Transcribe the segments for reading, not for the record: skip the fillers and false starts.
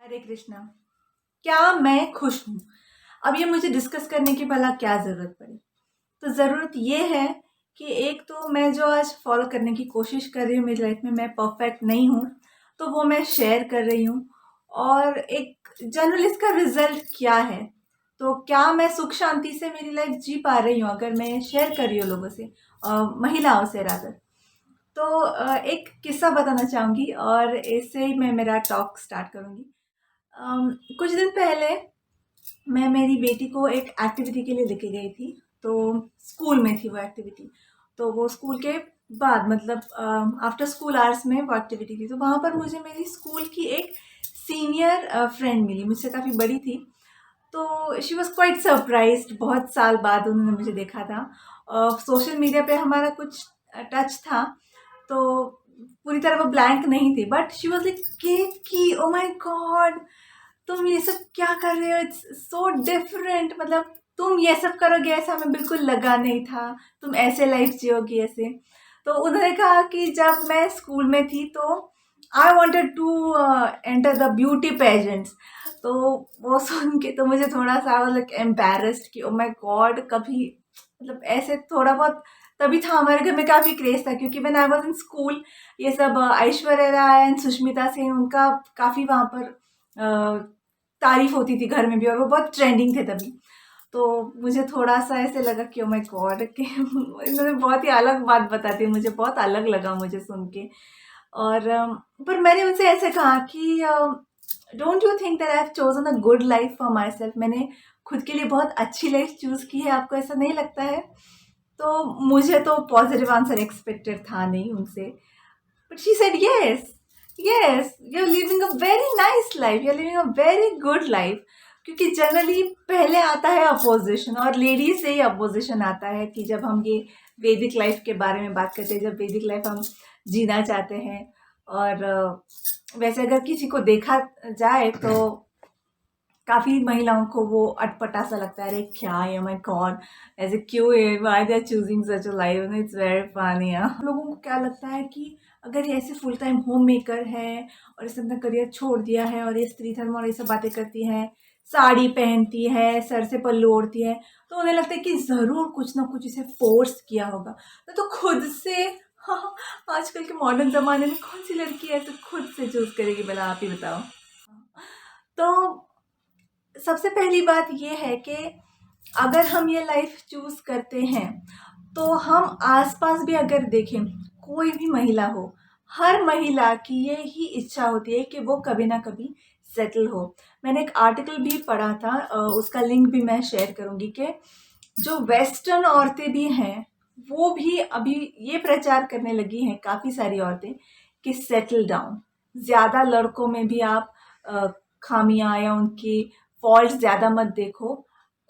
हरे कृष्णा। क्या मैं खुश हूँ? अब ये मुझे डिस्कस करने की भला क्या ज़रूरत पड़ी? तो ज़रूरत ये है कि एक तो मैं जो आज फ़ॉलो करने की कोशिश कर रही हूँ मेरी लाइफ में, मैं परफेक्ट नहीं हूँ, तो वो मैं शेयर कर रही हूँ। और एक जनरल इसका रिज़ल्ट क्या है? तो क्या मैं सुख शांति से मेरी लाइफ जी पा रही हूँ अगर मैं शेयर कर रही हूँ लोगों से, महिलाओं से रादर। तो एक किस्सा बताना चाहूँगी और इससे ही मैं मेरा टॉक स्टार्ट करूँगी। कुछ दिन पहले मैं मेरी बेटी को एक एक्टिविटी के लिए लेके गई थी। तो स्कूल में थी वो एक्टिविटी। तो वो स्कूल के बाद मतलब आफ्टर स्कूल आवर्स में वो एक्टिविटी थी। तो वहाँ पर मुझे मेरी स्कूल की एक सीनियर फ्रेंड मिली, मुझसे काफ़ी बड़ी थी। तो शी वॉज़ क्वाइट सरप्राइज्ड, बहुत साल बाद उन्होंने मुझे देखा था। सोशल मीडिया पे हमारा कुछ टच था, तो पूरी तरह वो ब्लैंक नहीं थी, बट शी वॉज़ लाइक कि ओ माय गॉड, तुम ये सब क्या कर रहे हो? इट्स सो डिफरेंट, मतलब तुम ये सब करोगे ऐसा हमें बिल्कुल लगा नहीं था, तुम ऐसे लाइफ जियोगी ऐसे। तो उन्होंने कहा कि जब मैं स्कूल में थी तो I wanted to enter the beauty pageants. तो वो सुन के तो मुझे थोड़ा सा लाइक एम्बैरेस्ड कि ओ माय गॉड, कभी मतलब ऐसे थोड़ा बहुत तभी था, हमारे घर में काफ़ी क्रेज था क्योंकि when I was in school ये सब ऐश्वर्या राय एंड सुष्मिता सेन उनका काफ़ी वहाँ पर तारीफ होती थी घर में भी, और वो बहुत ट्रेंडिंग थे तभी। तो मुझे थोड़ा सा ऐसे लगा कि ओ माय गॉड कि इन्होंने बहुत ही अलग बात बता दी, मुझे बहुत अलग लगा मुझे सुन के। और पर मैंने उनसे ऐसे कहा कि don't you think that I have chosen a good life for my self? मैंने खुद के लिए बहुत अच्छी लाइफ चूज की है, आपको ऐसा नहीं लगता है? तो मुझे तो पॉजिटिव आंसर एक्सपेक्टेड था नहीं उनसे, but she said, yes, yes, you're living a very nice life, you're living a very good life. क्योंकि जनरली पहले आता है अपोजिशन, और लेडीज से ही अपोजिशन आता है कि जब हम ये वैदिक लाइफ के बारे में बात करते हैं, जब वैदिक लाइफ हम जीना चाहते हैं। और वैसे अगर किसी को देखा जाए तो काफ़ी महिलाओं को वो अटपटा सा लगता है, अरे क्या है, माय गॉड, ऐसे क्यों है, why they are choosing such a life, it's very funny. लोगों को क्या लगता है कि अगर ये ऐसे फुल टाइम होम मेकर है और इसने अपना करियर छोड़ दिया है और ये स्त्री धर्म और ये सब बातें करती है, साड़ी पहनती है, सर से पल्लू ओढ़ती है, तो उन्हें लगता है कि ज़रूर कुछ ना कुछ इसे फोर्स किया होगा। तो खुद से हाँ, आजकल के मॉडर्न ज़माने में कौन सी लड़की ऐसे खुद से चूज करेगी, भला आप ही बताओ। तो सबसे पहली बात ये है कि अगर हम ये लाइफ चूज करते हैं तो हम आसपास भी अगर देखें, कोई भी महिला हो, हर महिला की ये ही इच्छा होती है कि वो कभी ना कभी सेटल हो। मैंने एक आर्टिकल भी पढ़ा था, उसका लिंक भी मैं शेयर करूंगी, कि जो वेस्टर्न औरतें भी हैं वो भी अभी ये प्रचार करने लगी हैं, काफ़ी सारी औरतें, कि सेटल डाउन। ज़्यादा लड़कों में भी आप खामियां या उनकी फॉल्ट ज़्यादा मत देखो,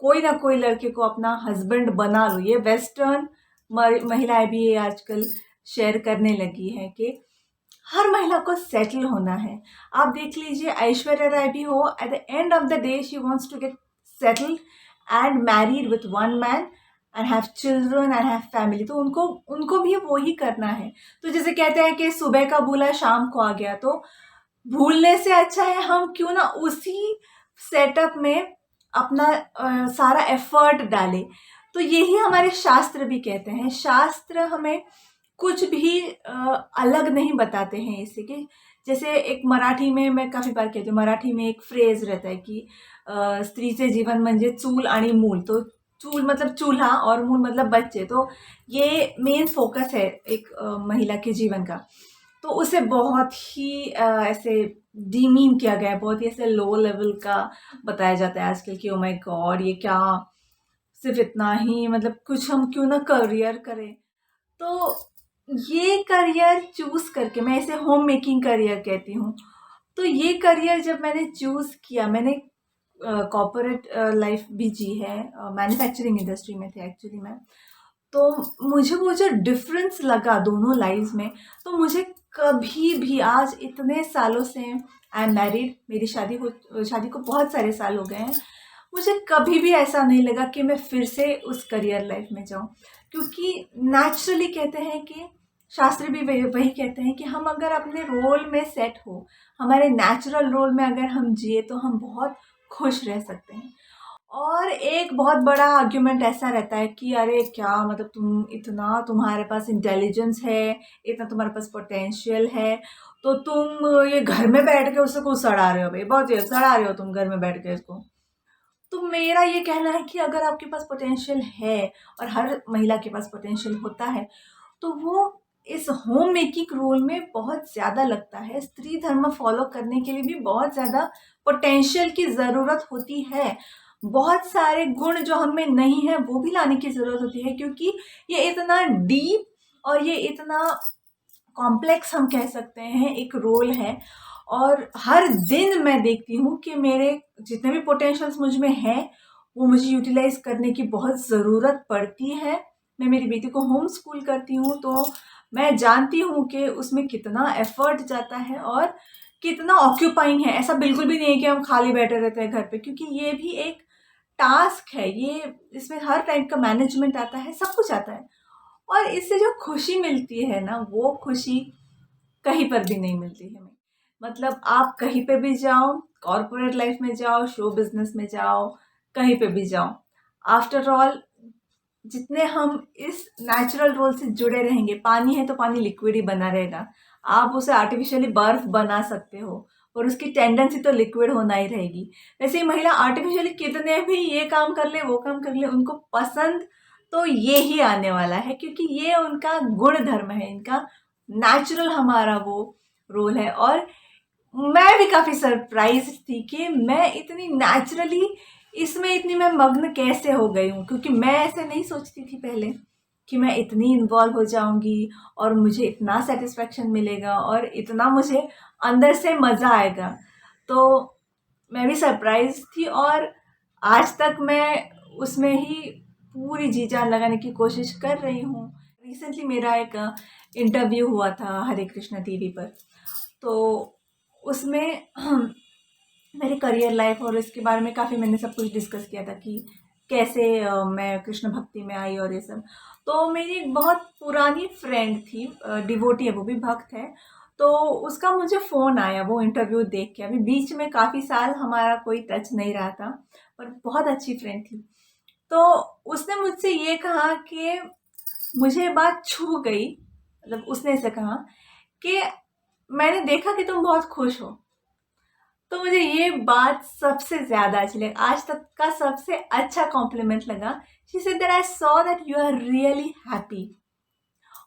कोई ना कोई लड़के को अपना हस्बैंड बना लो। ये वेस्टर्न महिलाएं भी ये आजकल शेयर करने लगी हैं कि हर महिला को सेटल होना है। आप देख लीजिए, ऐश्वर्या राय भी हो, at the end of the day she wants to get settled and married with one man and have children and have family. तो उनको उनको भी वो ही करना है। तो जैसे कहते हैं कि सुबह का भूला शाम को आ गया, तो भूलने से अच्छा है हम क्यों ना उसी सेटअप में अपना सारा एफर्ट डालें। तो यही हमारे शास्त्र भी कहते हैं। शास्त्र हमें कुछ भी अलग नहीं बताते हैं इससे, कि जैसे एक मराठी में मैं काफ़ी बार कहती हूँ, मराठी में एक फ्रेज रहता है कि स्त्रीचे जीवन म्हणजे चूल आणि मूल। तो चूल मतलब चूल्हा और मूल मतलब बच्चे। तो ये मेन फोकस है एक महिला के जीवन का। तो उसे बहुत ही ऐसे डीमीन किया गया है, बहुत ही ऐसे लो लेवल का बताया जाता है आजकल कि ओ माय गॉड, ये क्या, सिर्फ इतना ही, मतलब कुछ हम क्यों ना करियर करें। तो ये करियर चूज करके, मैं इसे होम मेकिंग करियर कहती हूँ, तो ये करियर जब मैंने चूज किया, मैंने कॉर्पोरेट लाइफ भी जी है, मैन्युफैक्चरिंग इंडस्ट्री में थे एक्चुअली मैं। तो मुझे वो जो डिफरेंस लगा दोनों लाइफ में, तो मुझे कभी भी, आज इतने सालों से आई एम मैरिड, मेरी शादी को बहुत सारे साल हो गए हैं, मुझे कभी भी ऐसा नहीं लगा कि मैं फिर से उस करियर लाइफ में जाऊं। क्योंकि नेचुरली कहते हैं कि शास्त्री भी वही कहते हैं कि हम अगर अपने रोल में सेट हो, हमारे नेचुरल रोल में अगर हम जिए तो हम बहुत खुश रह सकते हैं। और एक बहुत बड़ा आर्ग्यूमेंट ऐसा रहता है कि अरे क्या मतलब तुम इतना तुम्हारे पास इंटेलिजेंस है, इतना तुम्हारे पास पोटेंशियल है, तो तुम ये घर में बैठ के उसको सड़ा रहे हो, भाई बहुत ये सड़ा रहे हो तुम घर में बैठ के इसको। तो मेरा ये कहना है कि अगर आपके पास पोटेंशियल है, और हर महिला के पास पोटेंशियल होता है, तो वो इस होम मेकिंग रोल में बहुत ज़्यादा लगता है। स्त्री धर्म फॉलो करने के लिए भी बहुत ज़्यादा पोटेंशियल की ज़रूरत होती है। बहुत सारे गुण जो हमें नहीं है वो भी लाने की ज़रूरत होती है, क्योंकि ये इतना डीप और ये इतना कॉम्प्लेक्स हम कह सकते हैं एक रोल है। और हर दिन मैं देखती हूँ कि मेरे जितने भी पोटेंशियल्स मुझ में हैं वो मुझे यूटिलाइज करने की बहुत ज़रूरत पड़ती है। मैं मेरी बेटी को होम स्कूल करती हूँ तो मैं जानती हूँ कि उसमें कितना एफर्ट जाता है और कितना ऑक्यूपाइंग है। ऐसा बिल्कुल भी नहीं है कि हम खाली बैठे रहते हैं घर पे, क्योंकि ये भी एक टास्क है। ये इसमें हर टाइप का मैनेजमेंट आता है, सब कुछ आता है। और इससे जो खुशी मिलती है ना, वो खुशी कहीं पर भी नहीं मिलती है हमें। मतलब आप कहीं पे भी जाओ, कॉर्पोरेट लाइफ में जाओ, शो बिजनेस में जाओ, कहीं पे भी जाओ, आफ्टर ऑल जितने हम इस नेचुरल रोल से जुड़े रहेंगे, पानी है तो पानी लिक्विड ही बना रहेगा। आप उसे आर्टिफिशियली बर्फ बना सकते हो और उसकी टेंडेंसी तो लिक्विड होना ही रहेगी। वैसे ही महिला आर्टिफिशियली कितने भी ये काम कर ले वो काम कर ले, उनको पसंद तो ये ही आने वाला है, क्योंकि ये उनका गुण धर्म है, इनका नेचुरल हमारा वो रोल है। और मैं भी काफ़ी सरप्राइज़ थी कि मैं इतनी नेचुरली इसमें इतनी मैं मग्न कैसे हो गई हूँ, क्योंकि मैं ऐसे नहीं सोचती थी पहले कि मैं इतनी इन्वॉल्व हो जाऊँगी और मुझे इतना सैटिस्फैक्शन मिलेगा और इतना मुझे अंदर से मज़ा आएगा। तो मैं भी सरप्राइज़ थी और आज तक मैं उसमें ही पूरी जी जान लगाने की कोशिश कर रही हूँ। रिसेंटली मेरा एक इंटरव्यू हुआ था हरे कृष्णा टीवी पर, तो उसमें मेरे करियर लाइफ और इसके बारे में काफ़ी मैंने सब कुछ डिस्कस किया था कि कैसे मैं कृष्ण भक्ति में आई और ये सब। तो मेरी एक बहुत पुरानी फ्रेंड थी, डिवोटी है, वो भी भक्त है। तो उसका मुझे फ़ोन आया वो इंटरव्यू देख के। अभी बीच में काफ़ी साल हमारा कोई टच नहीं रहा था, पर बहुत अच्छी फ्रेंड थी। तो उसने मुझसे ये कहा कि मुझे ये बात छू गई। मतलब उसने ऐसे कहा कि मैंने देखा कि तुम बहुत खुश हो। तो मुझे ये बात सबसे ज़्यादा अच्छी लगी, आज तक का सबसे अच्छा कॉम्प्लीमेंट लगा। She said that I saw that you are really happy.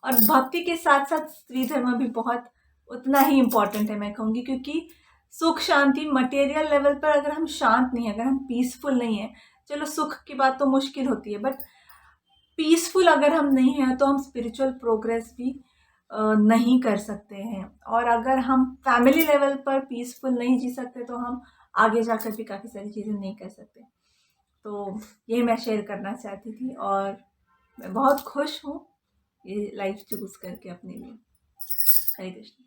और भक्ति के साथ साथ स्त्री धर्म भी बहुत उतना ही इम्पोर्टेंट है मैं कहूँगी, क्योंकि सुख शांति मटेरियल लेवल पर अगर हम शांत नहीं है, अगर हम पीसफुल नहीं है, चलो सुख की बात तो मुश्किल होती है, बट पीसफुल अगर हम नहीं हैं तो हम स्पिरिचुअल प्रोग्रेस भी नहीं कर सकते हैं। और अगर हम फैमिली लेवल पर पीसफुल नहीं जी सकते तो हम आगे जाकर भी काफ़ी सारी चीज़ें नहीं कर सकते। तो ये मैं शेयर करना चाहती थी और मैं बहुत खुश हूँ ये लाइफ चूज़ करके अपने लिए। हरे कृष्ण।